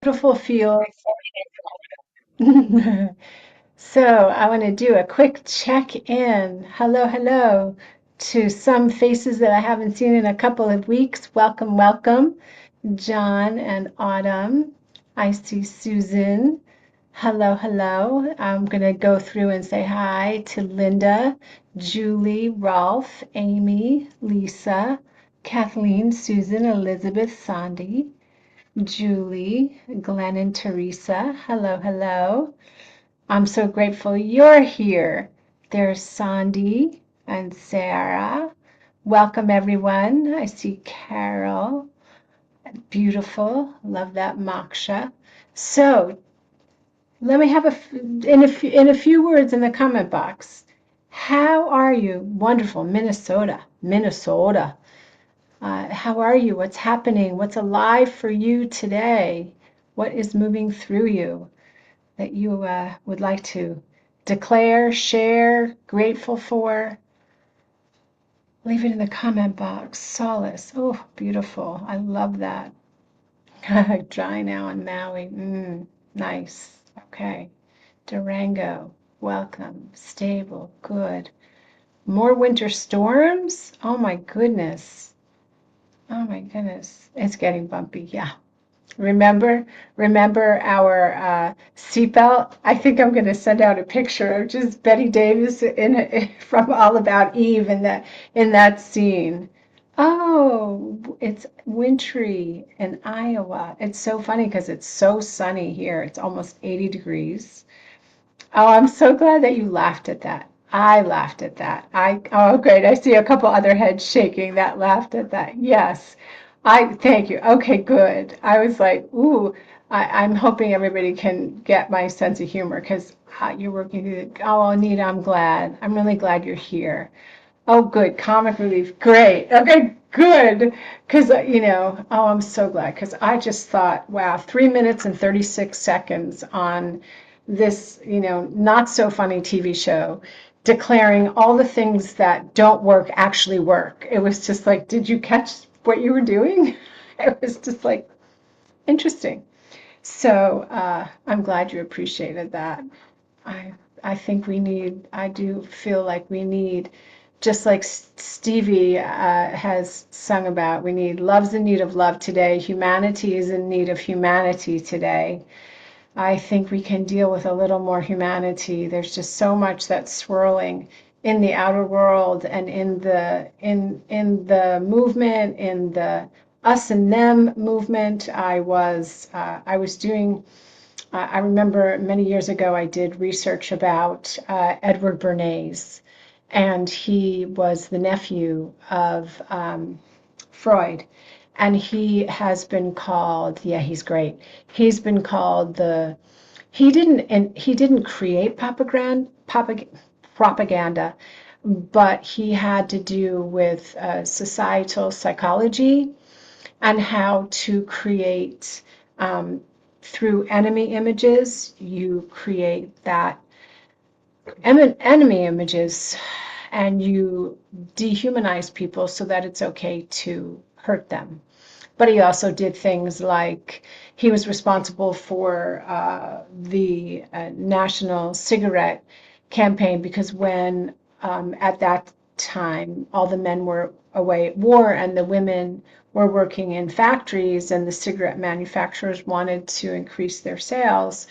beautiful field. So I want to do a quick check-in. Hello, hello to some faces that I haven't seen in a couple of weeks. Welcome, welcome, John and Autumn. I see Susan. Hello, hello. I'm going to go through and say hi to Linda, Julie, Rolf, Amy, Lisa, Kathleen, Susan, Elizabeth, Sandy, Julie, Glenn, and Teresa. Hello, hello. I'm so grateful you're here. There's Sandy and Sarah. Welcome, everyone. I see Carol. Beautiful. Love that Moksha. So let me have in a few words in the comment box. How are you? Wonderful. Minnesota. Minnesota. How are you? What's happening? What's alive for you today? What is moving through you that you would like to declare, share, grateful for? Leave it in the comment box. Solace. Oh, beautiful. I love that. Dry now in Maui. Nice. Okay. Durango. Welcome. Stable. Good. More winter storms? Oh my goodness. Oh my goodness. It's getting bumpy. Yeah. Remember, remember our seatbelt? I think I'm going to send out a picture of just Betty Davis from All About Eve in that scene. Oh, it's wintry in Iowa. It's so funny because it's so sunny here. It's almost 80 degrees. Oh, I'm so glad that you laughed at that. I laughed at that. Oh, great. I see a couple other heads shaking that laughed at that. Yes. Thank you. Okay, good. I was like, ooh, I'm hoping everybody can get my sense of humor because you're working through oh, Anita, I'm glad. I'm really glad you're here. Oh, good. Comic relief. Great. Okay, good. Because, oh, I'm so glad. Because I just thought, wow, 3 minutes and 36 seconds on this, not so funny TV show, declaring all the things that don't work actually work. It was just like, did you catch what you were doing? It was just like interesting. So I'm glad you appreciated that. I I think I do feel like we need, just like Stevie has sung about, we need love's in need of love today. Humanity is in need of humanity today. I think we can deal with a little more humanity. There's just so much that's swirling in the outer world and in the movement, in the us and them movement. I was doing I remember many years ago I did research about Edward Bernays, and he was the nephew of Freud. And he has been called, yeah, he's great. He's been called he didn't create propaganda, but he had to do with societal psychology and how to create um, through enemy images. You create that enemy images and you dehumanize people so that it's okay to hurt them. But he also did things like he was responsible for the national cigarette campaign because when at that time all the men were away at war and the women were working in factories and the cigarette manufacturers wanted to increase their sales,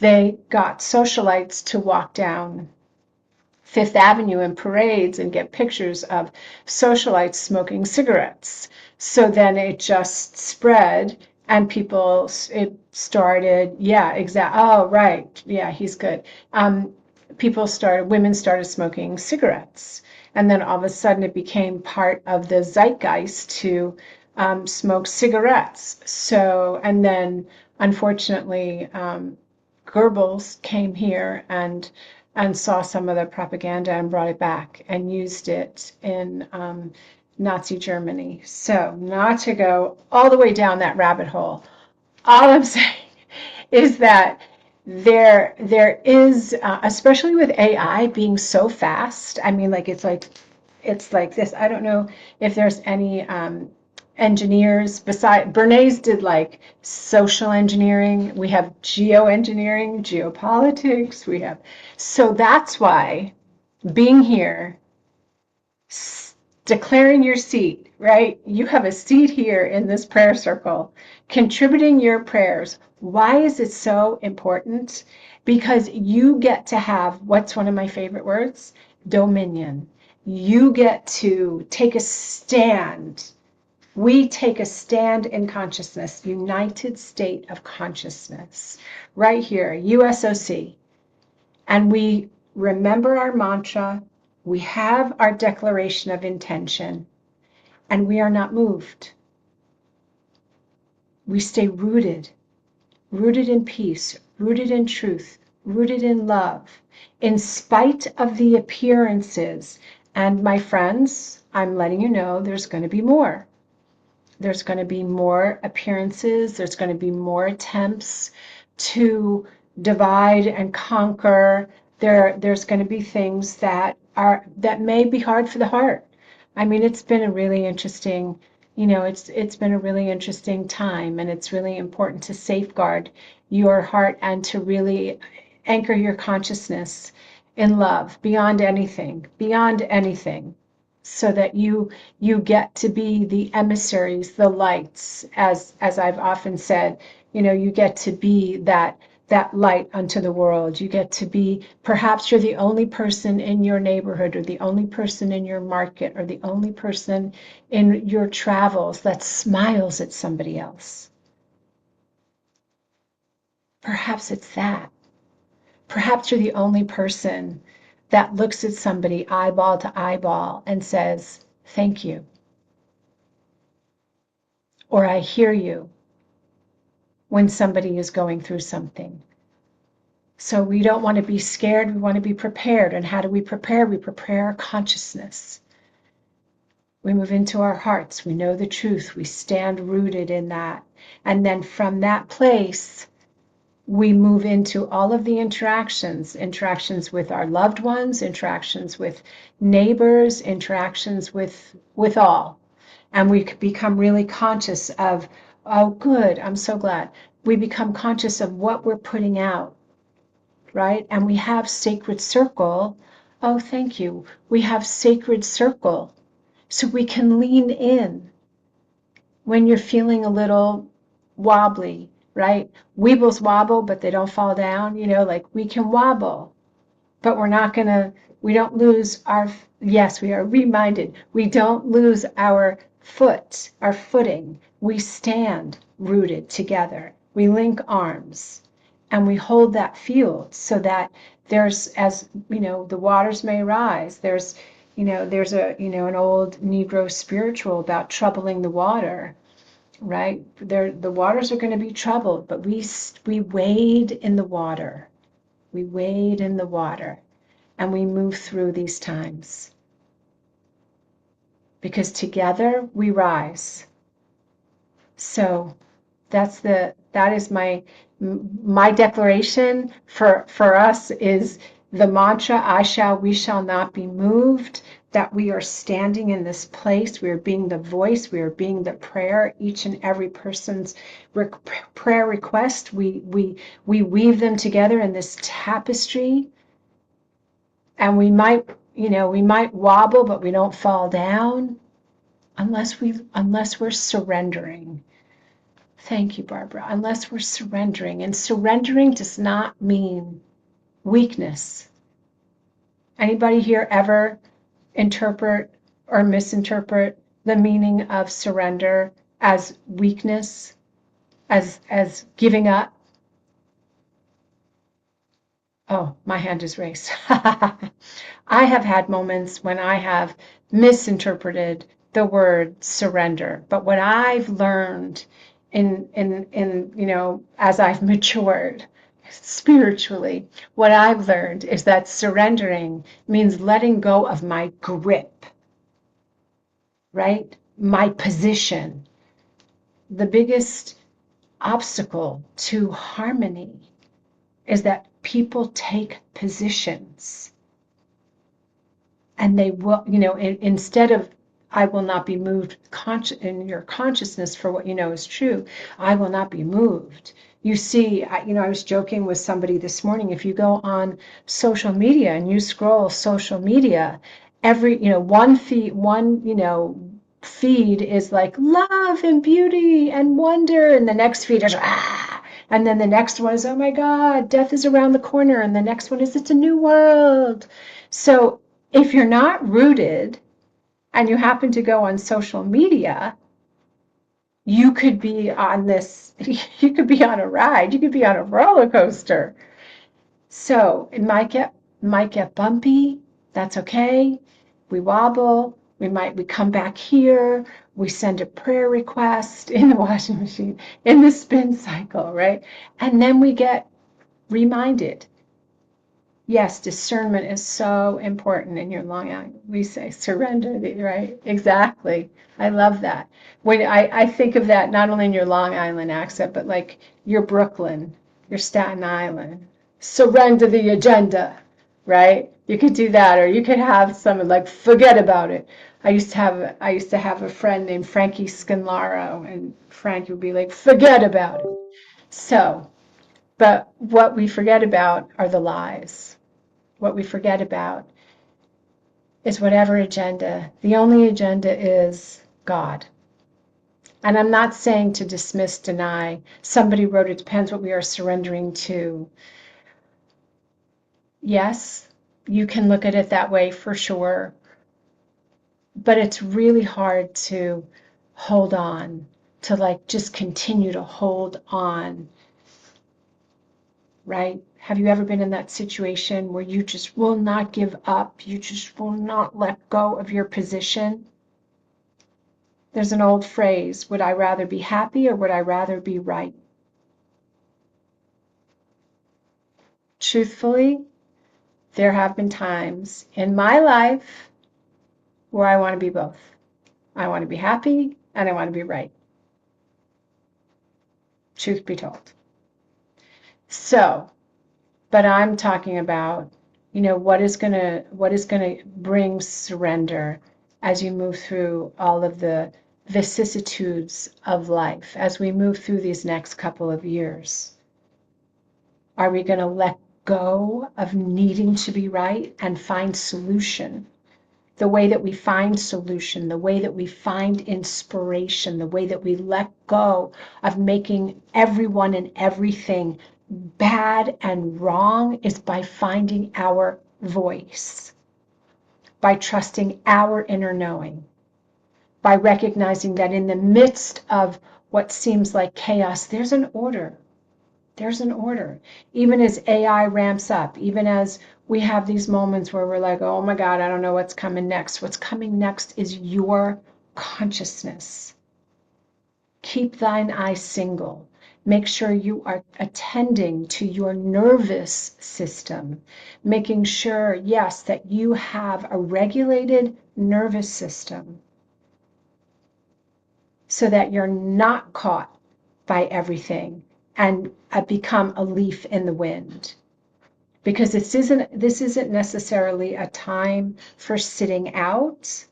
they got socialites to walk down Fifth Avenue in parades and get pictures of socialites smoking cigarettes. So then it just spread and it started, yeah, exactly. Oh, right. Yeah, he's good. Women started smoking cigarettes. And then all of a sudden it became part of the zeitgeist to smoke cigarettes. So, and then unfortunately, Goebbels came here and saw some of the propaganda and brought it back and used it in Nazi Germany. So, not to go all the way down that rabbit hole, all I'm saying is that there is, especially with AI being so fast. I mean, like it's like this. I don't know if there's engineers. Beside Bernays did like social engineering. We have geoengineering, geopolitics. We have, so that's why being here, declaring your seat, right? You have a seat here in this prayer circle, contributing your prayers. Why is it so important? Because you get to have, what's one of my favorite words? Dominion. You get to take a stand. We take a stand in consciousness, United State of Consciousness, right here, USOC. And we remember our mantra, we have our declaration of intention, and we are not moved. We stay rooted, rooted in peace, rooted in truth, rooted in love, in spite of the appearances. And my friends, I'm letting you know there's going to be more. There's going to be more appearances. There's going to be more attempts to divide and conquer. There's going to be things that may be hard for the heart. I mean, it's been a really interesting, it's been a really interesting time, and it's really important to safeguard your heart and to really anchor your consciousness in love beyond anything, so that you get to be the emissaries, the lights, as I've often said, you get to be that light unto the world. You get to be, perhaps you're the only person in your neighborhood, or the only person in your market, or the only person in your travels that smiles at somebody else. Perhaps it's that. Perhaps you're the only person that looks at somebody eyeball to eyeball and says, thank you, or I hear you, when somebody is going through something. So we don't want to be scared, we want to be prepared. And how do we prepare? We prepare our consciousness. We move into our hearts, we know the truth, we stand rooted in that. And then from that place, we move into all of the interactions with our loved ones, interactions with neighbors, interactions with all. And we become really conscious of, oh, good, I'm so glad. We become conscious of what we're putting out, right? And we have sacred circle. Oh, thank you. We have sacred circle. So we can lean in when you're feeling a little wobbly, right? Weebles wobble, but they don't fall down. Like we can wobble, but we don't lose our, yes, we are reminded, we don't lose our footing. We stand rooted together. We link arms and we hold that field, so that there's, as the waters may rise. There's an old Negro spiritual about troubling the water, right? The waters are going to be troubled, but we wade in the water. We wade in the water, and we move through these times, because together we rise. So that is my declaration for us, is the mantra, I shall, we shall not be moved, that we are standing in this place, we are being the voice, we are being the prayer. Each and every person's prayer request, we weave them together in this tapestry, and we might wobble, but we don't fall down unless we're surrendering. Thank you, Barbara. Unless we're surrendering. And surrendering does not mean weakness. Anybody here ever interpret or misinterpret the meaning of surrender as weakness, as giving up? Oh, my hand is raised. I have had moments when I have misinterpreted the word surrender, but what I've learned as I've matured spiritually, what I've learned is that surrendering means letting go of my grip, right? My position. The biggest obstacle to harmony is that people take positions, and they will, instead of I will not be moved in your consciousness for what you know is true. I will not be moved. You see, I was joking with somebody this morning. If you go on social media and you scroll social media, every, feed is like love and beauty and wonder, and the next feed is and then the next one is, oh my God, death is around the corner, and the next one is, it's a new world. So if you're not rooted and you happen to go on social media, you could be on this, you could be on a ride, you could be on a roller coaster. So it might get bumpy. That's okay. We wobble. We come back here. We send a prayer request in the washing machine, in the spin cycle, right? And then we get reminded. Yes, discernment is so important in your Long Island. We say surrender, right? Exactly. I love that. When I think of that not only in your Long Island accent, but like your Brooklyn, your Staten Island. Surrender the agenda, right? You could do that, or you could have someone like forget about it. I used to have a friend named Frankie Scanlaro, and Frankie would be like, forget about it. So, but what we forget about are the lies. What we forget about is whatever agenda. The only agenda is God. And I'm not saying to dismiss, deny. Somebody wrote, it depends what we are surrendering to. Yes, you can look at it that way for sure. But it's really hard to hold on, to like just continue to hold on, right? Have you ever been in that situation where you just will not give up? You just will not let go of your position? There's an old phrase, would I rather be happy or would I rather be right? Truthfully, there have been times in my life where I want to be both. I want to be happy and I want to be right. Truth be told. So, but I'm talking about, what is gonna bring surrender as you move through all of the vicissitudes of life, as we move through these next couple of years. Are we going to let go of needing to be right and find solution? The way that we find solution, the way that we find inspiration, the way that we let go of making everyone and everything bad and wrong is by finding our voice, by trusting our inner knowing, by recognizing that in the midst of what seems like chaos, there's an order. There's an order. Even as AI ramps up, even as we have these moments where we're like, oh my God, I don't know what's coming next. What's coming next is your consciousness. Keep thine eye single. Make sure you are attending to your nervous system, making sure, yes, that you have a regulated nervous system so that you're not caught by everything and become a leaf in the wind. Because this isn't necessarily a time for sitting out.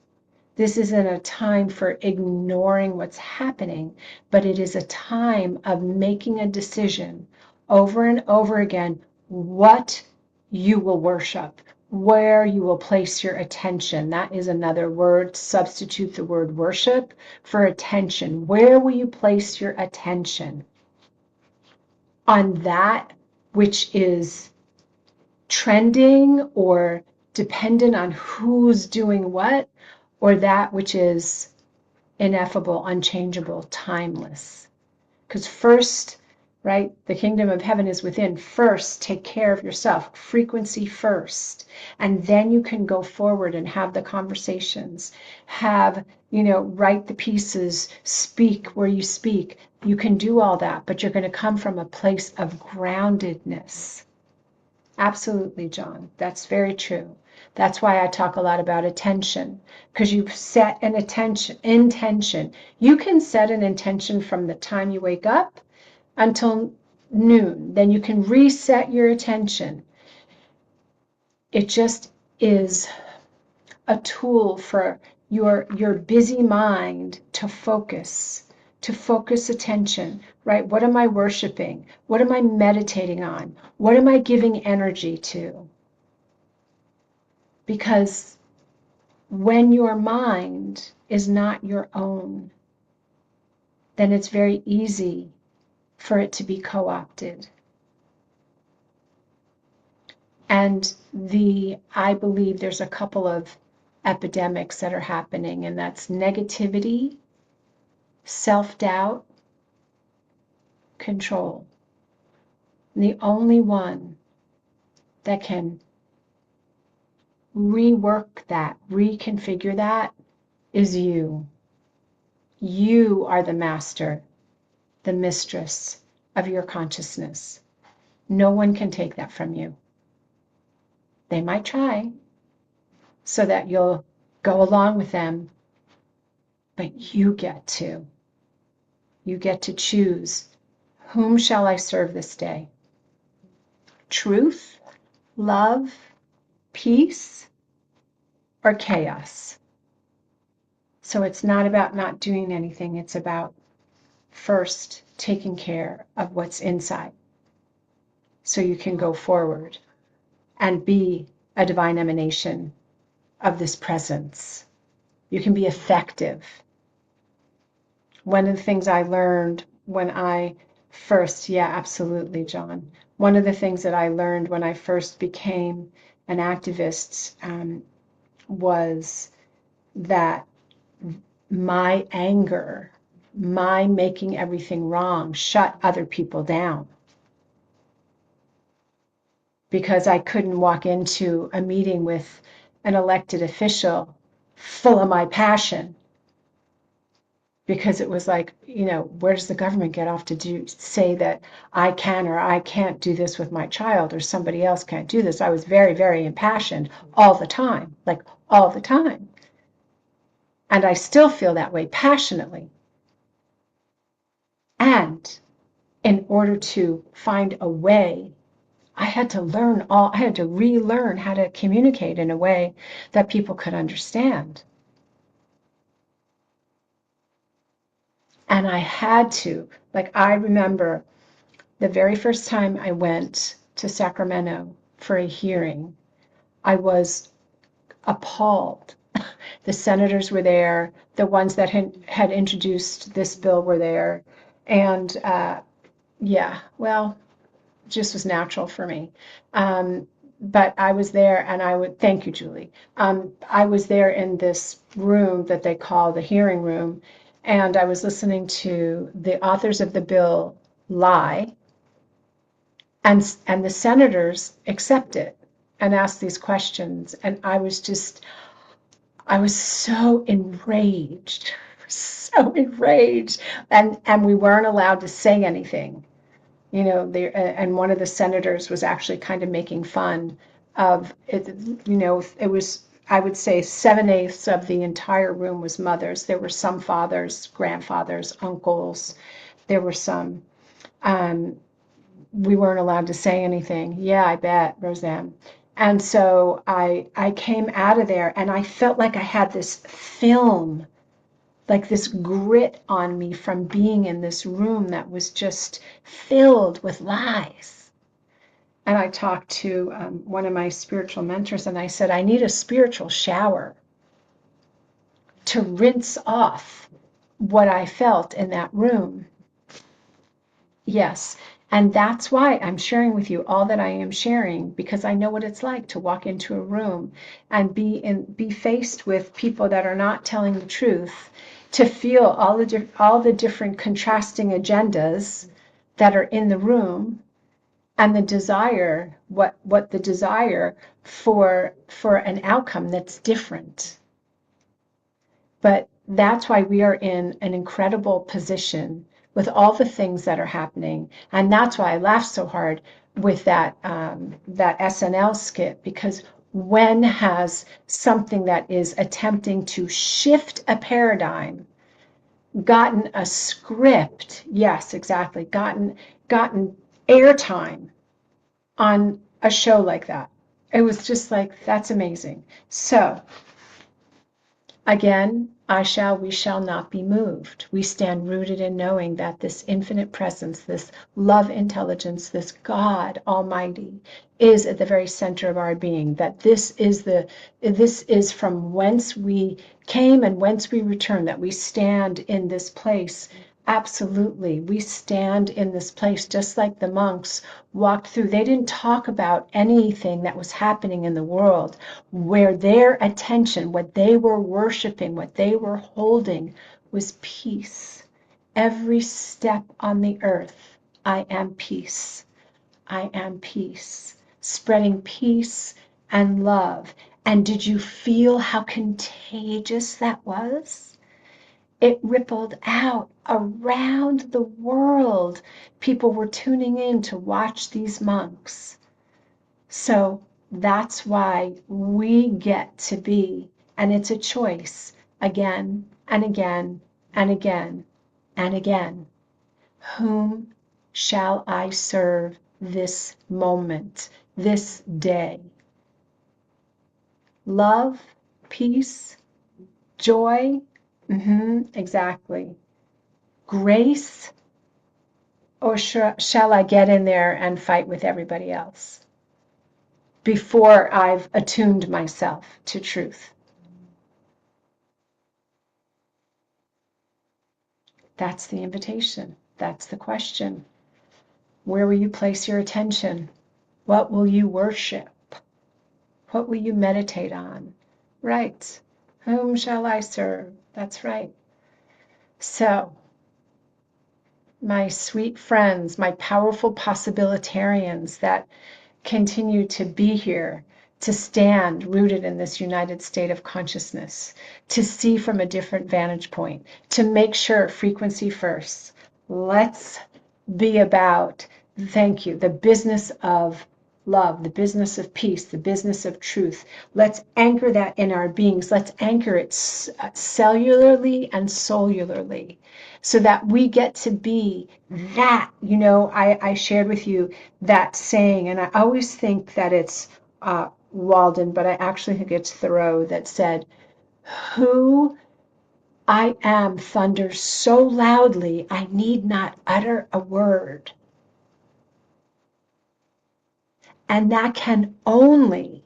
This isn't a time for ignoring what's happening, but it is a time of making a decision over and over again what you will worship, where you will place your attention. That is another word. Substitute the word worship for attention. Where will you place your attention? On that which is trending or dependent on who's doing what, or that which is ineffable, unchangeable, timeless. Because first, right, the kingdom of heaven is within. First, take care of yourself, frequency first, and then you can go forward and have the conversations, write the pieces, speak where you speak. You can do all that, but you're going to come from a place of groundedness. Absolutely, John. That's very true. That's why I talk a lot about attention, because you set an intention. You can set an intention from the time you wake up until noon. Then you can reset your attention. It just is a tool for your busy mind to focus attention, right? What am I worshiping? What am I meditating on? What am I giving energy to? Because when your mind is not your own, then it's very easy for it to be co-opted. And I believe there's a couple of epidemics that are happening, and that's negativity, self-doubt, control. And the only one that can rework that, reconfigure that, is you. You are the master, the mistress of your consciousness. No one can take that from you. They might try so that you'll go along with them, but you get to. You get to choose, whom shall I serve this day? Truth, love, peace, or chaos? So it's not about not doing anything. It's about first taking care of what's inside so you can go forward and be a divine emanation of this presence. You can be effective. One of the things I learned when I first, yeah, absolutely, John. One of the things that I learned when I first became an activist was that my anger, my making everything wrong, shut other people down. Because I couldn't walk into a meeting with an elected official full of my passion, because it was like, where does the government get off to say that I can or I can't do this with my child, or somebody else can't do this? I was very, very impassioned all the time, like all the time. And I still feel that way passionately. And in order to find a way, I had to relearn how to communicate in a way that people could understand. And I had to, I remember the very first time I went to Sacramento for a hearing, I was appalled. The senators were there, the ones that had introduced this bill were there, and yeah, well, just was natural for me. But I was there, and thank you, Julie. I was there in this room that they call the hearing room, and I was listening to the authors of the bill lie, and the senators accept it and ask these questions. And I was so enraged, so enraged, and we weren't allowed to say anything. And one of the senators was actually kind of making fun of it. It was, I would say, 7/8 of the entire room was mothers. There were some fathers, grandfathers, uncles. There were some. We weren't allowed to say anything. Yeah, I bet, Roseanne. And so I came out of there, and I felt like I had this film, like this grit on me from being in this room that was just filled with lies. And I talked to one of my spiritual mentors, and I said, I need a spiritual shower to rinse off what I felt in that room. Yes. And that's why I'm sharing with you all that I am sharing, because I know what it's like to walk into a room and be faced with people that are not telling the truth, to feel all the different contrasting agendas that are in the room, and the desire, what the desire for an outcome that's different. But that's why we are in an incredible position with all the things that are happening. And that's why I laughed so hard with that SNL skit, because when has something that is attempting to shift a paradigm gotten a script? Yes, exactly. Gotten airtime on a show like that. It was just like, that's amazing. So Again, I shall, we shall not be moved. We stand rooted in knowing that this infinite presence, this love intelligence, this God Almighty is at the very center of our being, that this is from whence we came and whence we return, that we stand in this place. Absolutely. We stand in this place just like the monks walked through. They didn't talk about anything that was happening in the world, where their attention, what they were worshiping, what they were holding was peace. Every step on the earth, I am peace. I am peace. Spreading peace and love. And did you feel how contagious that was? It rippled out around the world. People were tuning in to watch these monks. So that's why we get to be, and it's a choice again and again and again and again. Whom shall I serve this moment, this day? Love, peace, joy, exactly. Grace, or shall I get in there and fight with everybody else before I've attuned myself to truth? That's the invitation. That's the question. Where will you place your attention? What will you worship? What will you meditate on? Right. Whom shall I serve? That's right. So, my sweet friends, my powerful possibilitarians that continue to be here, to stand rooted in this united state of consciousness, to see from a different vantage point, to make sure frequency first. Let's be about, thank you, the business of love, the business of peace, the business of truth. Let's anchor that in our beings. Let's anchor it cellularly and cellularly so that we get to be that. I shared with you that saying, and I always think that it's Walden, but I actually think it's Thoreau that said, "Who I am thunders so loudly I need not utter a word." And that can only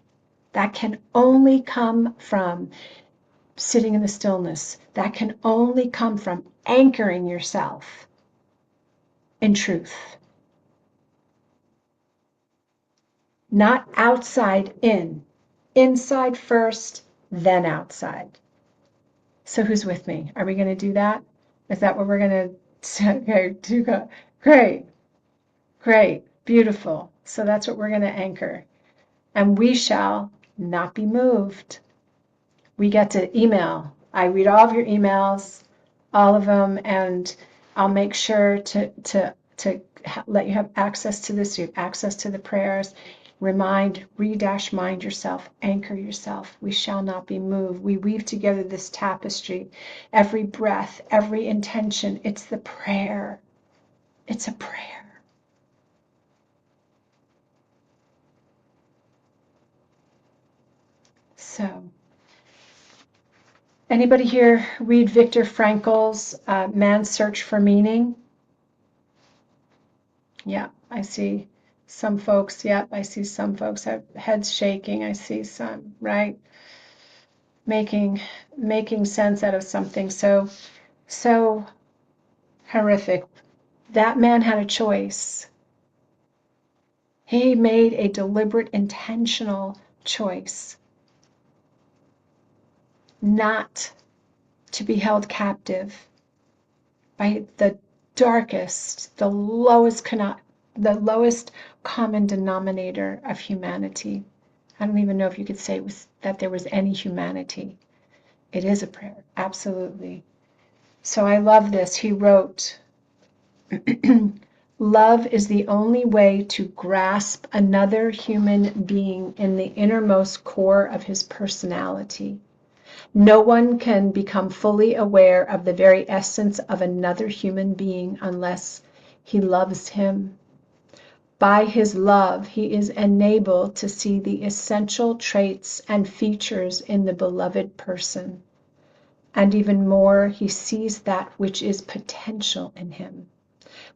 come from sitting in the stillness. That can only come from anchoring yourself in truth. Not outside in. Inside first, then outside. So who's with me? Are we going to do that? Is that what we're going to do? Great. Great. Beautiful. So that's what we're going to anchor. And we shall not be moved. We get to email. I read all of your emails, all of them, and I'll make sure to let you have access to this. You have access to the prayers. Remind, mind yourself, anchor yourself. We shall not be moved. We weave together this tapestry. Every breath, every intention, it's the prayer. It's a prayer. So, anybody here read Viktor Frankl's Man's Search for Meaning? Yeah, I see some folks. Yep, I see some folks have heads shaking. I see some, right? Making sense out of something so horrific. That man had a choice. He made a deliberate, intentional choice not to be held captive by the darkest, the lowest common denominator of humanity. I don't even know if you could say that there was any humanity. It is a prayer, absolutely. So I love this. He wrote, "Love is the only way to grasp another human being in the innermost core of his personality. No one can become fully aware of the very essence of another human being unless he loves him. By his love, he is enabled to see the essential traits and features in the beloved person. And even more, he sees that which is potential in him,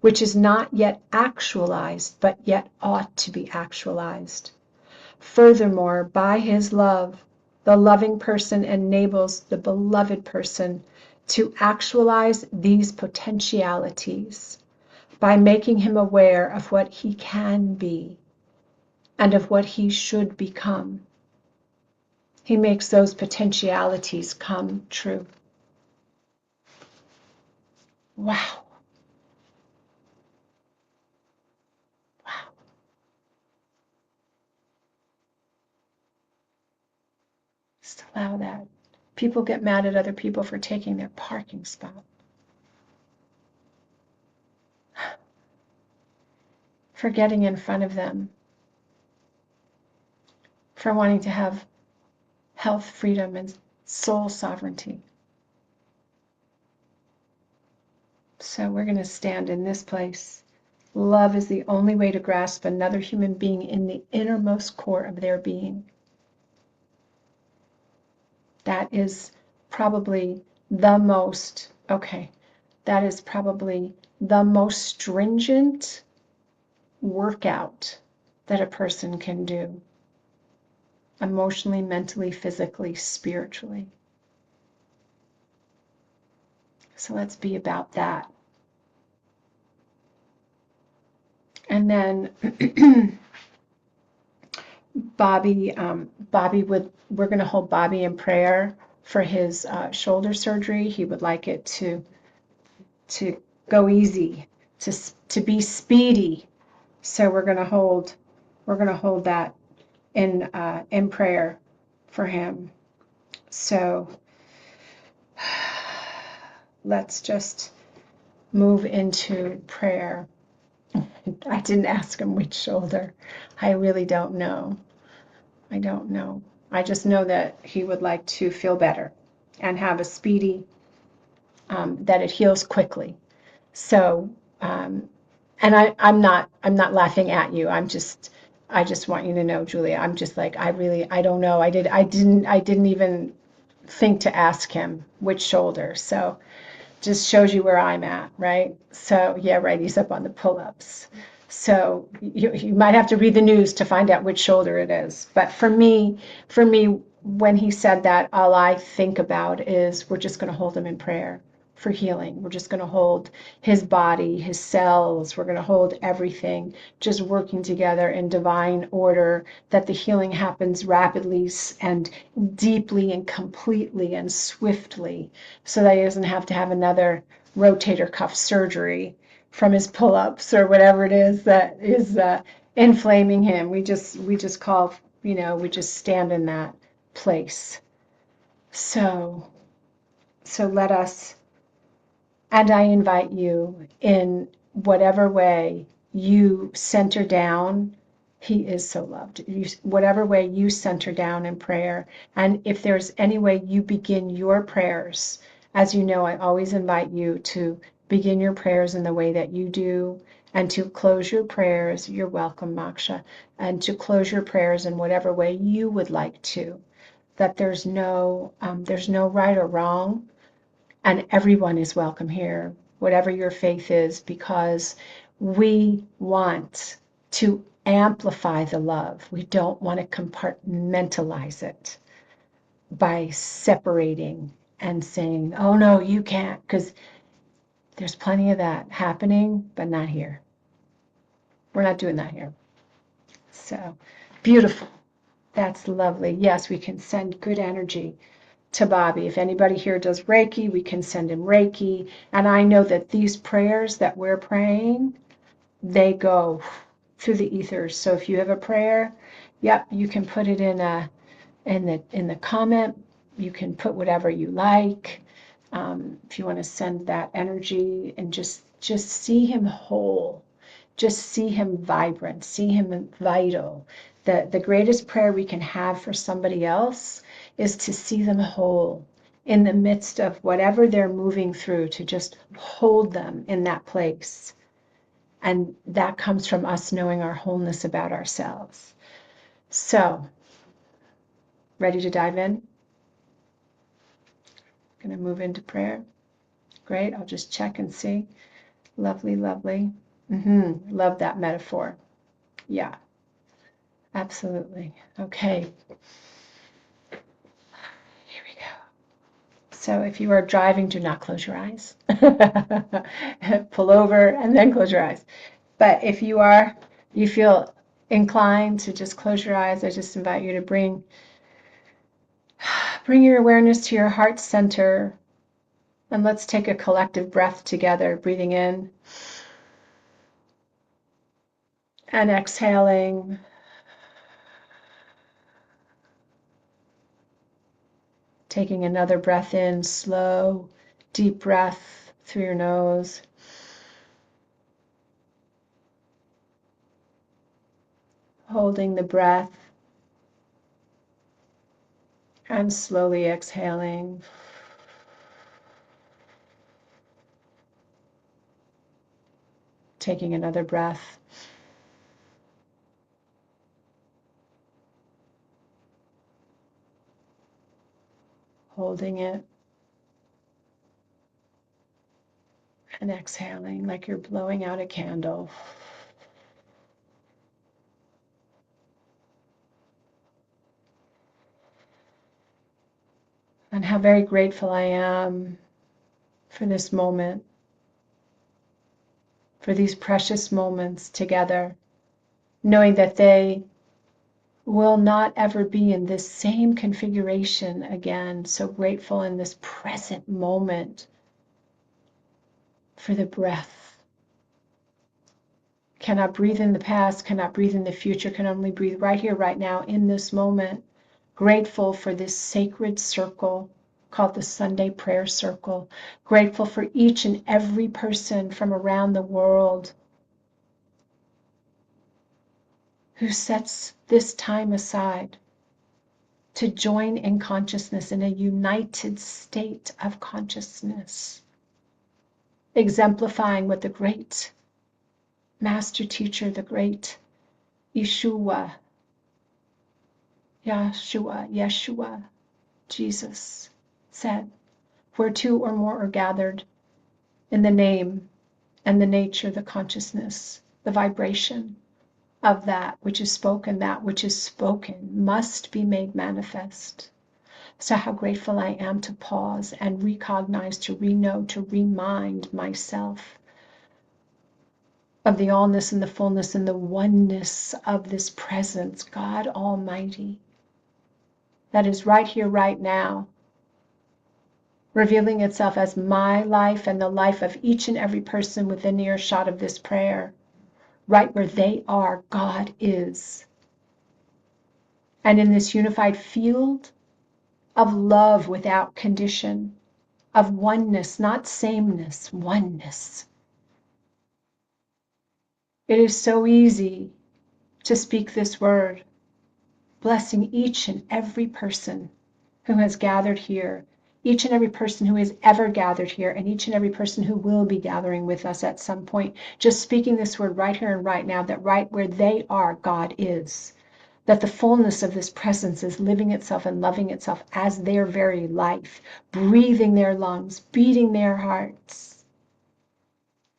which is not yet actualized, but yet ought to be actualized. Furthermore, by his love, the loving person enables the beloved person to actualize these potentialities by making him aware of what he can be and of what he should become. He makes those potentialities come true. Wow. Wow. Just allow that. People get mad at other people for taking their parking spot, for getting in front of them, for wanting to have health, freedom, and soul sovereignty. So we're going to stand in this place. Love is the only way to grasp another human being in the innermost core of their being. That is probably the most, that is probably the most stringent workout that a person can do, emotionally, mentally, physically, spiritually. So let's be about that. And then Bobby we're going to hold Bobby in prayer for his shoulder surgery. He would like it to go easy, to be speedy. So we're going to hold that in prayer for him. So let's just move into prayer. I didn't ask him which shoulder. I really don't know. I don't know. I just know that he would like to feel better and have a speedy, that it heals quickly. So, and I'm not laughing at you. I just want you to know, Julia. I'm just like, I don't know. I didn't even think to ask him which shoulder. So, just shows you where I'm at, right? So, yeah, right. He's up on the pull-ups. So you might have to read the news to find out which shoulder it is. But for me, when he said that, all I think about is we're just going to hold him in prayer for healing. We're just going to hold his body, his cells. We're going to hold everything just working together in divine order, that the healing happens rapidly and deeply and completely and swiftly, so that he doesn't have to have another rotator cuff surgery from his pull-ups or whatever it is that is inflaming him. We just call, we just stand in that place. So let us, and I invite you, in whatever way you center down, he is so loved. Whatever way you center down in prayer, and if there's any way you begin your prayers, as you know, I always invite you to begin your prayers in the way that you do, and to close your prayers, you're welcome, Moksha, and to close your prayers in whatever way you would like to. That there's no right or wrong, and everyone is welcome here, whatever your faith is, because we want to amplify the love. We don't want to compartmentalize it by separating and saying, oh no, you can't, because there's plenty of that happening, but not here. We're not doing that here. So beautiful. That's lovely. Yes, we can send good energy to Bobby. If anybody here does Reiki, we can send him Reiki. And I know that these prayers that we're praying, they go through the ethers. So if you have a prayer, yep, you can put it in the comment. You can put whatever you like. If you want to send that energy and just see him whole, just see him vibrant, see him vital. The greatest prayer we can have for somebody else is to see them whole in the midst of whatever they're moving through, to just hold them in that place. And that comes from us knowing our wholeness about ourselves. So, ready to dive in? Going to move into prayer. Great. I'll just check and see. Lovely, lovely. Love that metaphor. Yeah, absolutely. Okay. Here we go. So if you are driving, do not close your eyes. Pull over and then close your eyes. But if you feel inclined to just close your eyes, I just invite you to bring your awareness to your heart center. And let's take a collective breath together, breathing in and exhaling. Taking another breath in, slow, deep breath through your nose. Holding the breath and slowly exhaling. Taking another breath. Holding it and exhaling like you're blowing out a candle. And how very grateful I am for this moment, for these precious moments together, knowing that they will not ever be in this same configuration again. So grateful in this present moment for the breath. Cannot breathe in the past, cannot breathe in the future, can only breathe right here, right now, in this moment. Grateful for this sacred circle called the Sunday Prayer Circle. Grateful for each and every person from around the world who sets this time aside to join in consciousness, in a united state of consciousness, exemplifying what the great master teacher, the great Yeshua, Jesus said, where two or more are gathered in the name and the nature, the consciousness, the vibration of that which is spoken must be made manifest. So how grateful I am to pause and recognize, to re-know, to remind myself of the allness and the fullness and the oneness of this presence, God Almighty, that is right here, right now, revealing itself as my life and the life of each and every person within earshot of this prayer. Right where they are, God is. And in this unified field of love without condition, of oneness, not sameness, oneness. It is so easy to speak this word, blessing each and every person who has gathered here, each and every person who has ever gathered here, and each and every person who will be gathering with us at some point. Just speaking this word right here and right now, that right where they are, God is. That the fullness of this presence is living itself and loving itself as their very life, breathing their lungs, beating their hearts.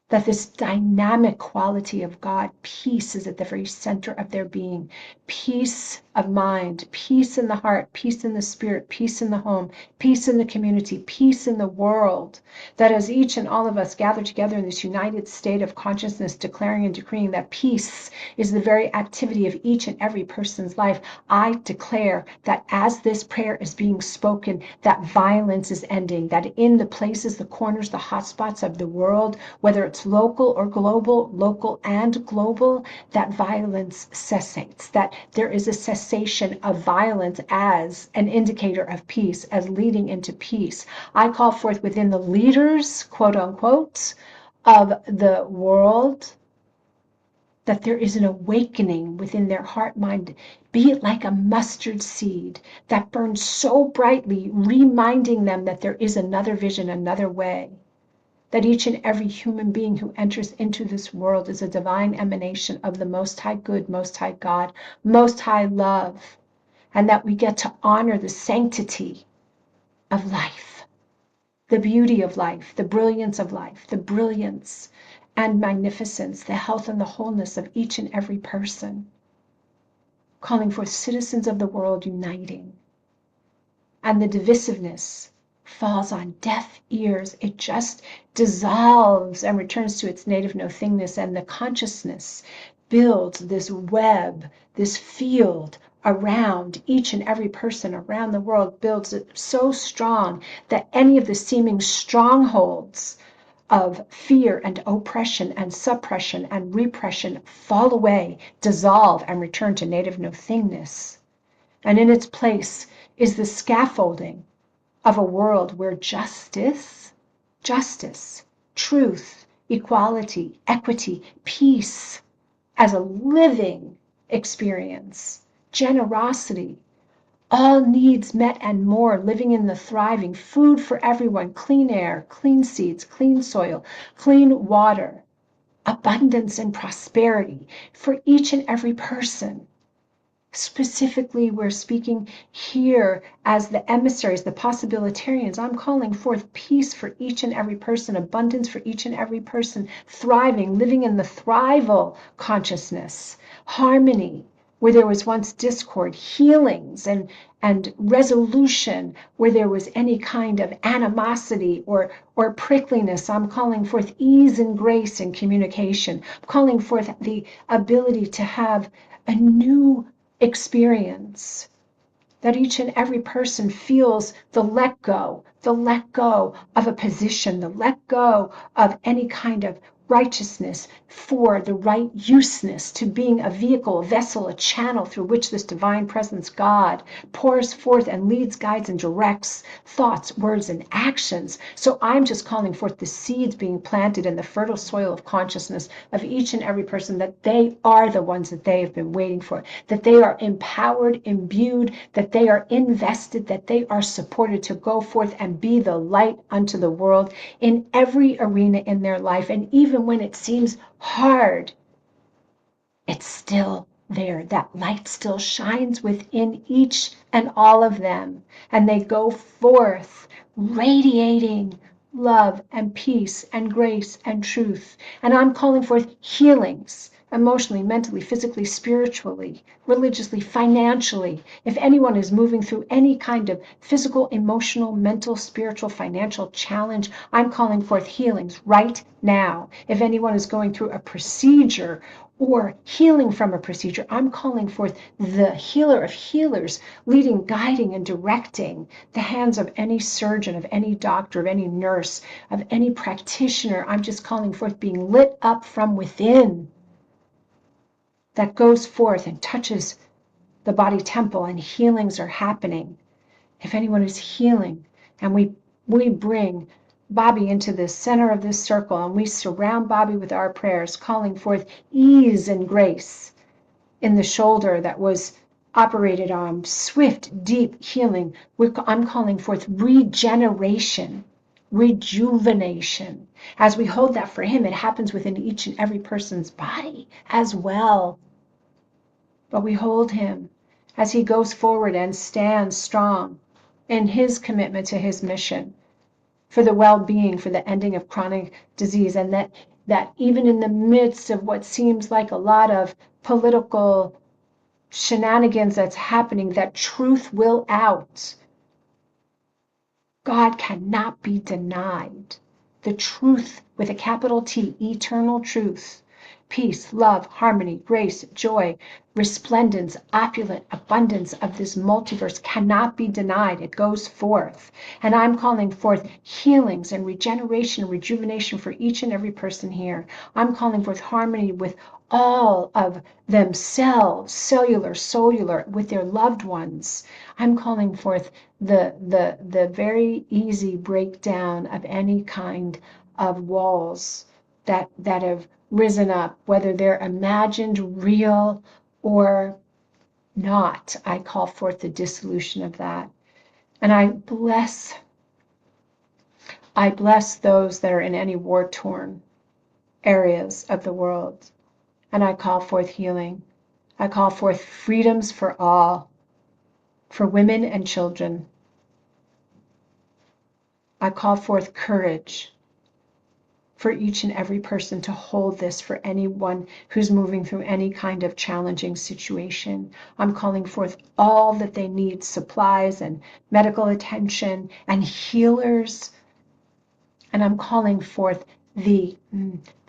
That this dynamic quality of God, peace, is at the very center of their being. Peace of mind, peace in the heart, peace in the spirit, peace in the home, peace in the community, peace in the world. That as each and all of us gather together in this united state of consciousness, declaring and decreeing that peace is the very activity of each and every person's life, I declare that as this prayer is being spoken, that violence is ending, that in the places, the corners, the hotspots of the world, whether it's local or global, local and global, that violence cessates, that there is a cessation of violence as an indicator of peace, as leading into peace. I call forth within the leaders, quote unquote, of the world, that there is an awakening within their heart, mind, be it like a mustard seed that burns so brightly, reminding them that there is another vision, another way. That each and every human being who enters into this world is a divine emanation of the Most High Good, Most High God, Most High Love, and that we get to honor the sanctity of life the beauty of life, the brilliance of life, the brilliance and magnificence, the health and the wholeness of each and every person, calling for citizens of the world uniting. And the divisiveness falls on deaf ears. It just dissolves and returns to its native no-thingness, and the consciousness builds this web, this field around each and every person around the world, builds it so strong that any of the seeming strongholds of fear and oppression and suppression and repression fall away, dissolve, and return to native no-thingness. And in its place is the scaffolding of a world where justice, truth, equality, equity, peace as a living experience, generosity, all needs met and more, living in the thriving, food for everyone, clean air, clean seeds, clean soil, clean water, abundance and prosperity for each and every person. Specifically, we're speaking here as the emissaries, the possibilitarians. I'm calling forth peace for each and every person, abundance for each and every person, thriving, living in the thrival consciousness, harmony where there was once discord, healings and resolution where there was any kind of animosity or prickliness. I'm calling forth ease and grace in communication. I'm calling forth the ability to have a new experience, that each and every person feels the let go of a position, the let go of any kind of righteousness for the right useness to being a vehicle, a vessel, a channel through which this divine presence, God, pours forth and leads, guides, and directs thoughts, words, and actions. So I'm just calling forth the seeds being planted in the fertile soil of consciousness of each and every person, that they are the ones that they have been waiting for, that they are empowered, imbued, that they are invested, that they are supported to go forth and be the light unto the world in every arena in their life. And even when it seems hard, it's still there. That light still shines within each and all of them. And they go forth radiating love and peace and grace and truth. And I'm calling forth healings emotionally, mentally, physically, spiritually, religiously, financially. If anyone is moving through any kind of physical, emotional, mental, spiritual, financial challenge, I'm calling forth healings right now. If anyone is going through a procedure or healing from a procedure, I'm calling forth the healer of healers, leading, guiding, and directing the hands of any surgeon, of any doctor, of any nurse, of any practitioner. I'm just calling forth being lit up from within, that goes forth and touches the body temple, and healings are happening. If anyone is healing, and we bring Bobby into the center of this circle, and we surround Bobby with our prayers, calling forth ease and grace in the shoulder that was operated on, swift, deep healing. I'm calling forth regeneration, rejuvenation. As we hold that for him, it happens within each and every person's body as well. But we hold him as he goes forward and stands strong in his commitment to his mission for the well-being, for the ending of chronic disease, and that even in the midst of what seems like a lot of political shenanigans that's happening, that truth will out. God cannot be denied. The truth with a capital T, eternal truth, peace, love, harmony, grace, joy, resplendence, opulent abundance of this multiverse cannot be denied. It goes forth. And I'm calling forth healings and regeneration and rejuvenation for each and every person here. I'm calling forth harmony with all of themselves, cellular, solar, with their loved ones. I'm calling forth the very easy breakdown of any kind of walls that have risen up, whether they're imagined, real, or not. I call forth the dissolution of that. And I bless those that are in any war-torn areas of the world. And I call forth healing. I call forth freedoms for all, for women and children. I call forth courage for each and every person to hold this for anyone who's moving through any kind of challenging situation. I'm calling forth all that they need, supplies and medical attention and healers. And I'm calling forth the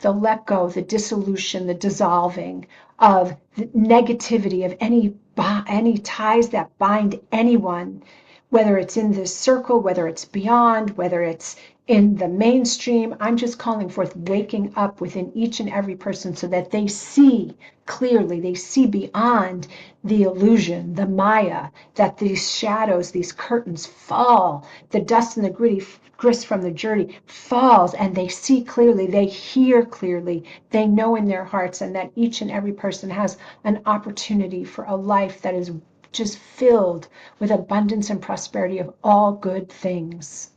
let go, the dissolution, the dissolving of the negativity of any ties that bind anyone, whether it's in this circle, whether it's beyond, whether it's in the mainstream. I'm just calling forth waking up within each and every person so that they see clearly, they see beyond the illusion, the Maya, that these shadows, these curtains fall, the dust and the grist from the journey falls, and they see clearly, they hear clearly, they know in their hearts, and that each and every person has an opportunity for a life that is just filled with abundance and prosperity of all good things.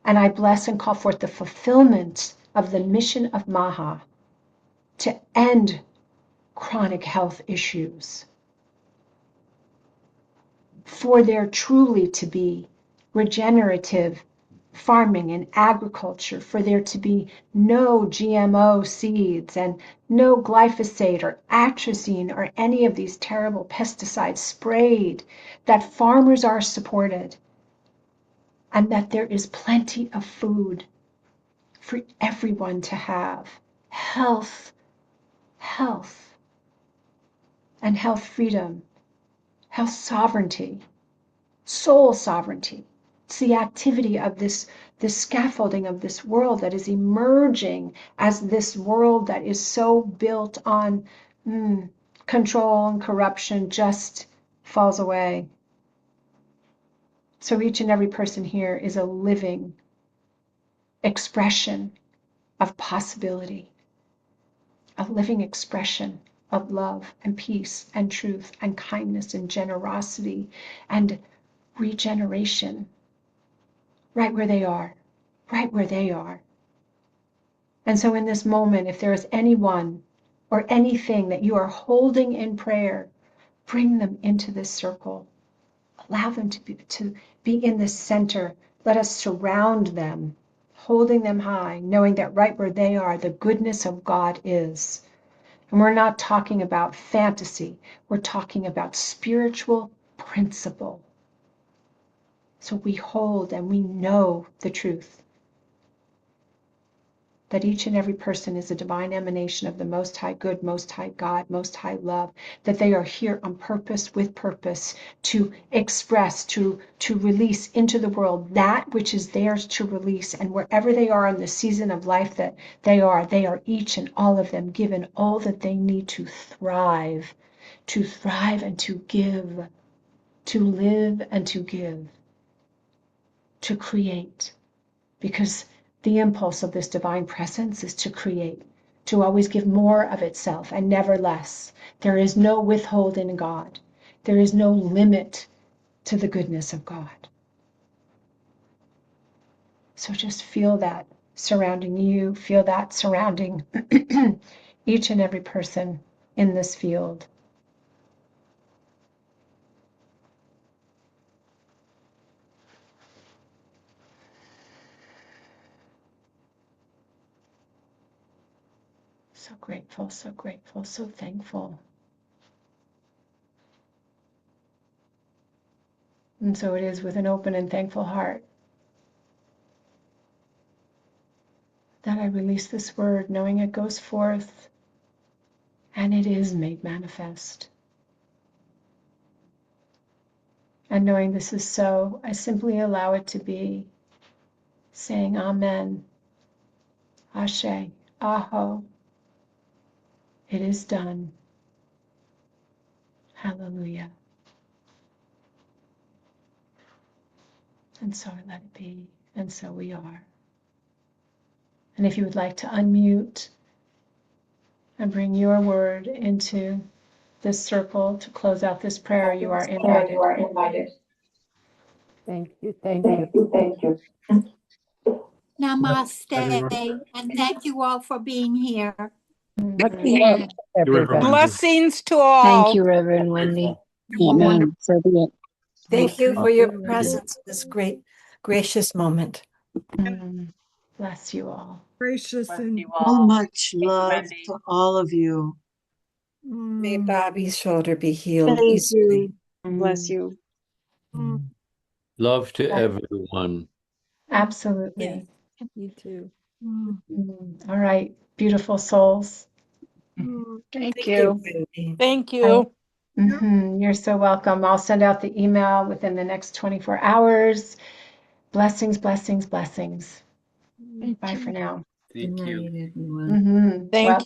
And I bless and call forth the fulfillment of the mission of Maha to end chronic health issues, for there truly to be regenerative farming and agriculture, for there to be no GMO seeds and no glyphosate or atrazine or any of these terrible pesticides sprayed, that farmers are supported, and that there is plenty of food for everyone to have. Health, and health freedom, health sovereignty, soul sovereignty. It's the activity of this scaffolding of this world that is emerging as this world that is so built on control and corruption just falls away. So each and every person here is a living expression of possibility, a living expression of love and peace and truth and kindness and generosity and regeneration, right where they are, right where they are. And so in this moment, if there is anyone or anything that you are holding in prayer, bring them into this circle. Allow them to be in the center. Let us surround them, holding them high, knowing that right where they are, the goodness of God is. And we're not talking about fantasy. We're talking about spiritual principle. So we hold and we know the truth, that each and every person is a divine emanation of the Most High Good, Most High God, Most High Love, that they are here on purpose, with purpose, to express, to release into the world that which is theirs to release. And wherever they are in the season of life that they are each and all of them given all that they need to thrive and to give, to live and to give, to create. Because the impulse of this divine presence is to create, to always give more of itself and never less. There is no withholding in God. There is no limit to the goodness of God. So just feel that surrounding you, feel that surrounding each and every person in this field. So grateful, so thankful. And so it is with an open and thankful heart that I release this word, knowing it goes forth and it is made manifest. And knowing this is so, I simply allow it to be, saying Amen, Ashe, Aho. It is done. Hallelujah. And so I let it be, and so we are. And if you would like to unmute and bring your word into this circle to close out this prayer, you are invited. Thank you. Thank you. Thank you. Namaste, and thank you all for being here. Much love, everybody. Blessings to all. Thank you, Reverend Wendy. Amen. So be it. Thank you for your presence. It's great gracious moment. Bless you all. Gracious and So much love to all of you. May Bobby's shoulder be healed Thank easily. you. Bless you. Love to everyone. Absolutely. You too. All right, beautiful souls. Thank you. Wendy. Thank you. You're so welcome. I'll send out the email within the next 24 hours. Blessings, blessings, blessings. Bye for now. Thank you. Good night, everyone. Thank you.